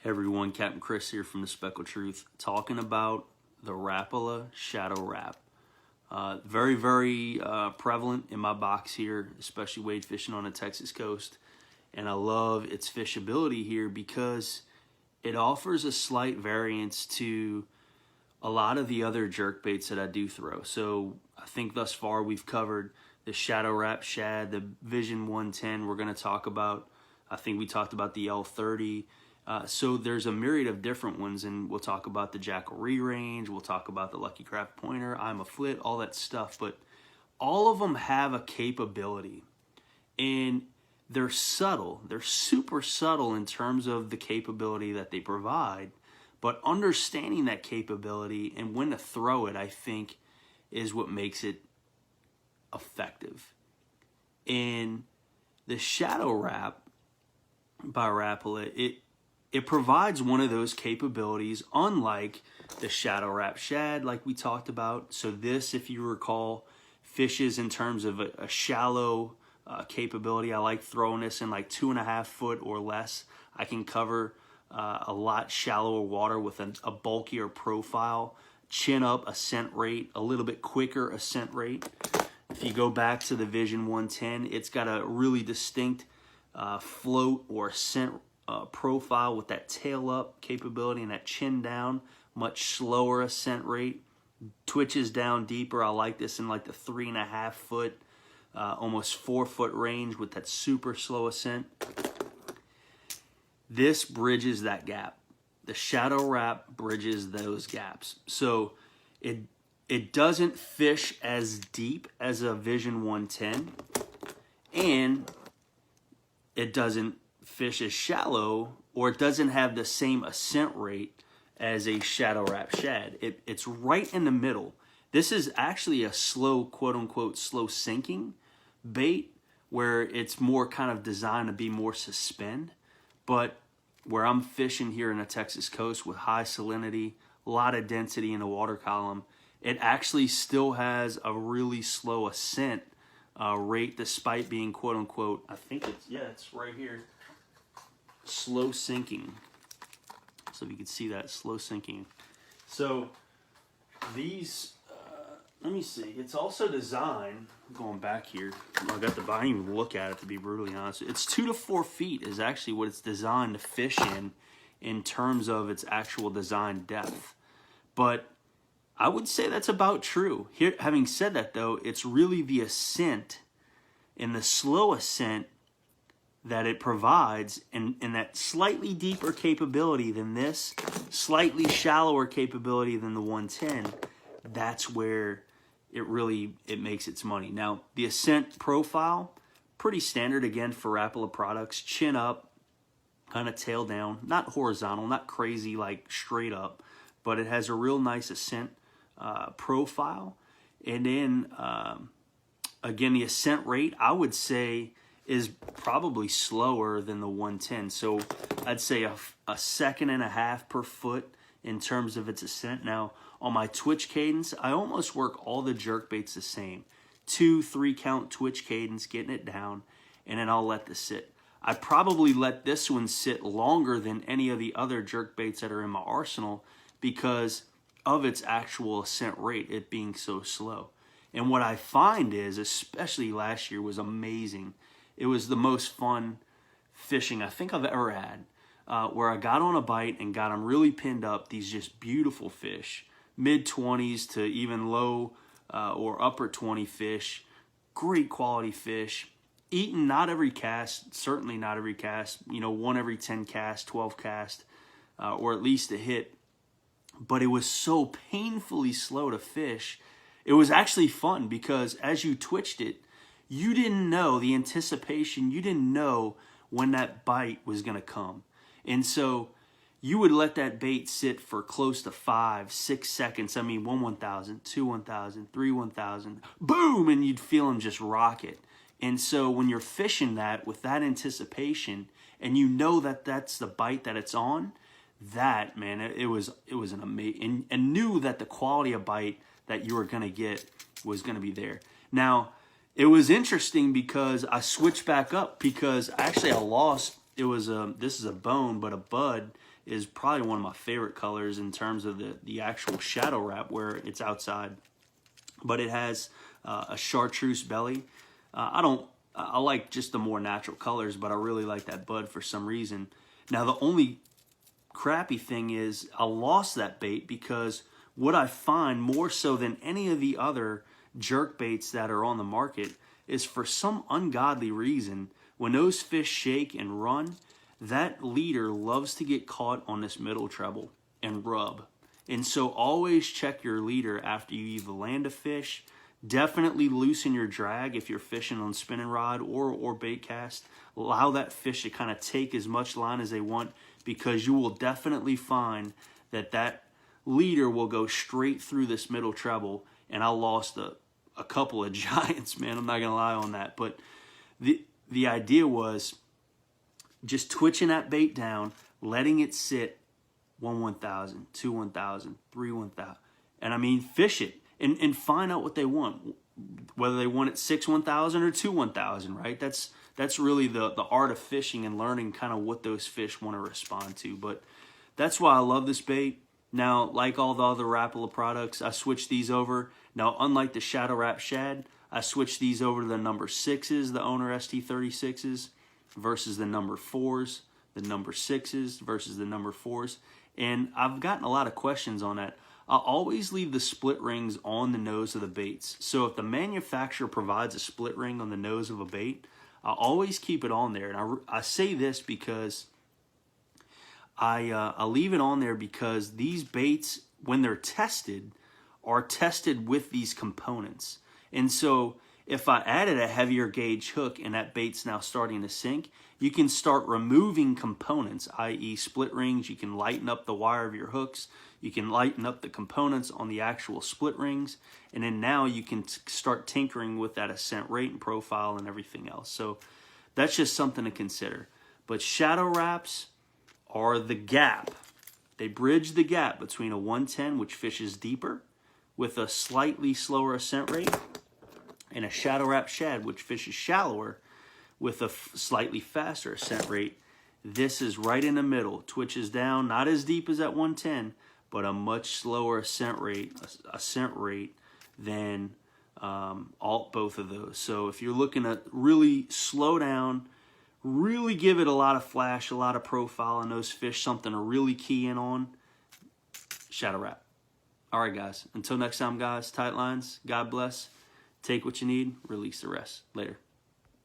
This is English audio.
Hey everyone, Captain Chris here from the Speckled Truth, talking about the Rapala Shadow Rap. Very prevalent in my box here, especially wade fishing on the Texas coast. And I love its fishability here because it offers a slight variance to a lot of the other jerkbaits that I do throw. So I think thus far we've covered the Shadow Rap Shad, the Vision 110 we're going to talk about. I think we talked about the L30. So there's a myriad of different ones, and we'll talk about the Jackal Re-Range, we'll talk about the Lucky Craft Pointer, I'm a Flit, all that stuff. But all of them have a capability, and they're subtle. They're super subtle in terms of the capability that they provide. But understanding that capability and when to throw it, I think, is what makes it effective. And the Shadow Rap by Rapala, it provides one of those capabilities, unlike the Shadow Rap Shad like we talked about. So this, if you recall, fishes in terms of a shallow capability. I like throwing this in like 2.5 foot or less. I can cover a lot shallower water with a bulkier profile, chin up ascent rate, a little bit quicker ascent rate. If you go back to the Vision 110, it's got a really distinct float or ascent profile with that tail up capability and that chin down, much slower ascent rate, twitches down deeper. I like this in like the 3.5 foot, almost 4 foot range with that super slow ascent. This bridges that gap. The Shadow Rap bridges those gaps. So it doesn't fish as deep as a Vision 110, and it doesn't fish as shallow, or it doesn't have the same ascent rate as a Shadow Rap Shad. It's right in the middle. This is actually a slow, quote-unquote, slow sinking bait, where it's more kind of designed to be more suspend. But where I'm fishing here in the Texas coast with high salinity, a lot of density in the water column, it actually still has a really slow ascent rate, despite being, quote-unquote, I think it's right here, slow sinking. So if you can see that, slow sinking. So these, let me see, it's also designed, going back here, I got the, I didn't even look at it to be brutally honest. It's 2 to 4 feet is actually what it's designed to fish in terms of its actual design depth. But I would say that's about true. Here, having said that though, it's really the ascent and the slow ascent that it provides, and that slightly deeper capability than this, slightly shallower capability than the 110, that's where it makes its money. Now, the ascent profile, pretty standard again for Rapala products, chin up, kind of tail down, not horizontal, not crazy like straight up, but it has a real nice ascent profile. And then, again, the ascent rate, I would say, is probably slower than the 110. So I'd say a 1.5 seconds per foot in terms of its ascent. Now, on my twitch cadence, I almost work all the jerkbaits the same. 2-3 count twitch cadence, getting it down, and then I'll let this sit. I probably let this one sit longer than any of the other jerkbaits that are in my arsenal because of its actual ascent rate, it being so slow. And what I find is, especially last year, was amazing. It was the most fun fishing I think I've ever had, where I got on a bite and got them really pinned up, these just beautiful fish, mid-20s to even low or upper 20 fish, great quality fish, eaten not every cast, certainly not every cast, 1 every 10 cast, 12 cast, or at least a hit, but it was so painfully slow to fish. It was actually fun because as you twitched it, you didn't know the anticipation. You didn't know when that bite was going to come. And so you would let that bait sit for close to 5-6 seconds. I mean, 1 1,000, 2 1,000, 3 1,000, boom, and you'd feel them just rocket. And so when you're fishing that with that anticipation and you know that that's the bite that it's on, that, man, it was an amazing, and knew that the quality of bite that you were going to get was going to be there. Now, it was interesting because I switched back up because actually I lost, this is a bone, but a bud is probably one of my favorite colors in terms of the actual Shadow Rap where it's outside. But it has a chartreuse belly. I like just the more natural colors, but I really like that bud for some reason. Now the only crappy thing is I lost that bait, because what I find more so than any of the other jerk baits that are on the market is, for some ungodly reason, when those fish shake and run, that leader loves to get caught on this middle treble and rub. And so always check your leader after you either land a fish. Definitely loosen your drag if you're fishing on spinning rod or bait cast. Allow that fish to kind of take as much line as they want, because you will definitely find that that leader will go straight through this middle treble. And I lost a couple of giants, man. I'm not going to lie on that. But the idea was just twitching that bait down, letting it sit 1,000, 2 1,000, 3 1,000. And I mean, fish it and find out what they want. Whether they want it 6 1,000 or 2 1,000, right? That's really the art of fishing and learning kind of what those fish want to respond to. But that's why I love this bait. Now, like all the other Rapala products, I switched these over. Now, unlike the Shadow Rap Shad, I switched these over to the number 6s, the Owner ST36s, versus the number 4s, the number 6s versus the number 4s. And I've gotten a lot of questions on that. I always leave the split rings on the nose of the baits. So if the manufacturer provides a split ring on the nose of a bait, I always keep it on there. And I say this because I leave it on there because these baits, when they're tested, are tested with these components. And so if I added a heavier gauge hook and that bait's now starting to sink, you can start removing components, i.e. split rings. You can lighten up the wire of your hooks. You can lighten up the components on the actual split rings. And then now you can start tinkering with that ascent rate and profile and everything else. So that's just something to consider. But Shadow Raps are the gap. They bridge the gap between a 110, which fishes deeper, with a slightly slower ascent rate, and a Shadow Rap Shad, which fishes shallower, with a slightly faster ascent rate. This is right in the middle. Twitches down, not as deep as that 110, but a much slower ascent rate than both of those. So if you're looking to really slow down, really give it a lot of flash, a lot of profile on those fish, something to really key in on, Shadow Rap. All right, guys. Until next time, guys, tight lines. God bless. Take what you need, release the rest. Later.